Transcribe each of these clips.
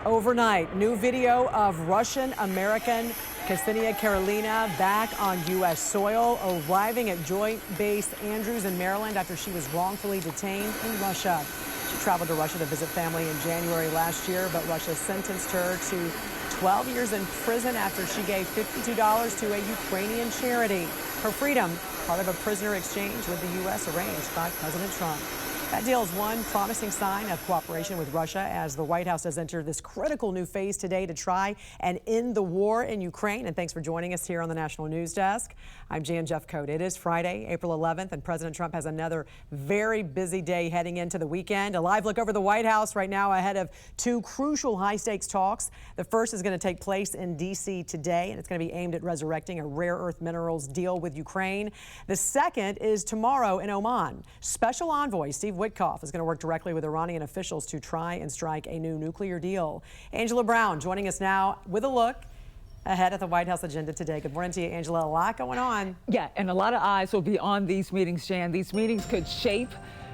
Overnight, new video of Russian-American Ksenia Karelina back on U.S. soil, arriving at Joint Base Andrews in Maryland after she was wrongfully detained in Russia. She traveled to Russia to visit family in January last year, but Russia sentenced her to 12 years in prison after she gave $52 to a Ukrainian charity. Her freedom, part of a prisoner exchange with the U.S. arranged by President Trump. That deal is one promising sign of cooperation with Russia as the White House has entered this critical new phase today to try and end the war in Ukraine. And thanks for joining us here on the National News Desk. I'm Jan Jeffcoat. It is Friday, April 11th, and President Trump has another very busy day heading into the weekend. A live look over the White House right now ahead of two crucial high-stakes talks. The first is going to take place in D.C. today, and it's going to be aimed at resurrecting a rare earth minerals deal with Ukraine. The second is tomorrow in Oman. Special envoy Steve Witkoff is going to work directly with Iranian officials to try and strike a new nuclear deal. Angelo Brown joining us now with a look ahead at the White House agenda today. Good morning to you, Angela. A lot going on. Yeah, and a lot of eyes will be on these meetings, Jan. These meetings could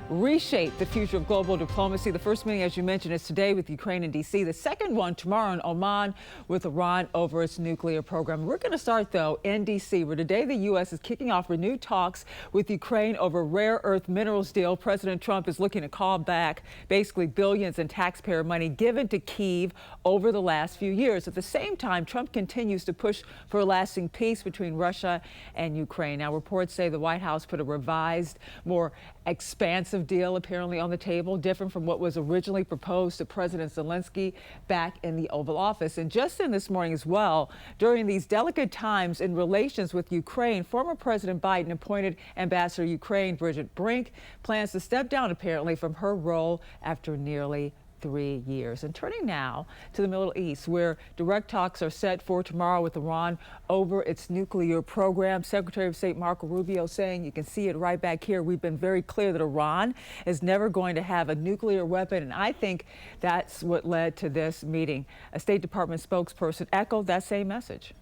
reshape the future of global diplomacy. The first meeting, as you mentioned, is today with Ukraine and D.C. The second one tomorrow in Oman with Iran over its nuclear program. We're going to start, though, in D.C., where today the U.S. is kicking off renewed talks with Ukraine over rare earth minerals deal. President Trump is looking to call back basically billions in taxpayer money given to Kyiv over the last few years. At the same time, Trump continues to push for a lasting peace between Russia and Ukraine. Now, reports say the White House put a revised, more expansive deal apparently on the table, different from what was originally proposed to President Zelensky back in the Oval Office. And just in this morning as well, during these delicate times in relations with Ukraine, former President Biden appointed Ambassador Ukraine Bridget Brink plans to step down apparently from her role after nearly 3 years. And turning now to the Middle East, where direct talks are set for tomorrow with Iran over its nuclear program. Secretary of State Marco Rubio saying, you can see it right back here, we've been very clear that Iran is never going to have a nuclear weapon. And I think that's what led to this meeting. A State Department spokesperson echoed that same message.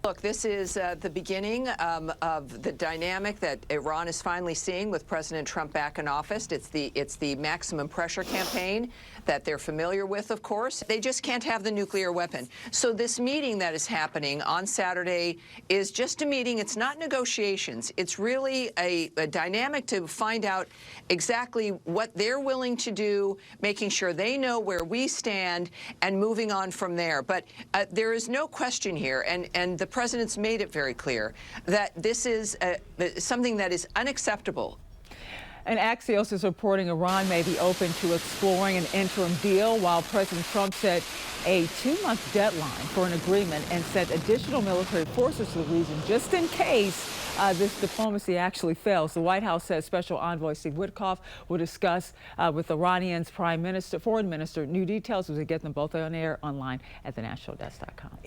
Look, this is the beginning of the dynamic that Iran is finally seeing with President Trump back in office. It's the maximum pressure campaign that they're familiar with, of course. They just can't have the nuclear weapon. So this meeting that is happening on Saturday is just a meeting. It's not negotiations. It's really a dynamic to find out exactly what they're willing to do, making sure they know where we stand and moving on from there. But there is no question here, and the President's made it very clear that this is something that is unacceptable. And Axios is reporting Iran may be open to exploring an interim deal, while President Trump set a 2-month deadline for an agreement and sent additional military forces to the region just in case this diplomacy actually fails. The White House says Special Envoy Steve Witkoff will discuss with Iranian's Foreign Minister, new details as we get them both on air online at thenationaldesk.com.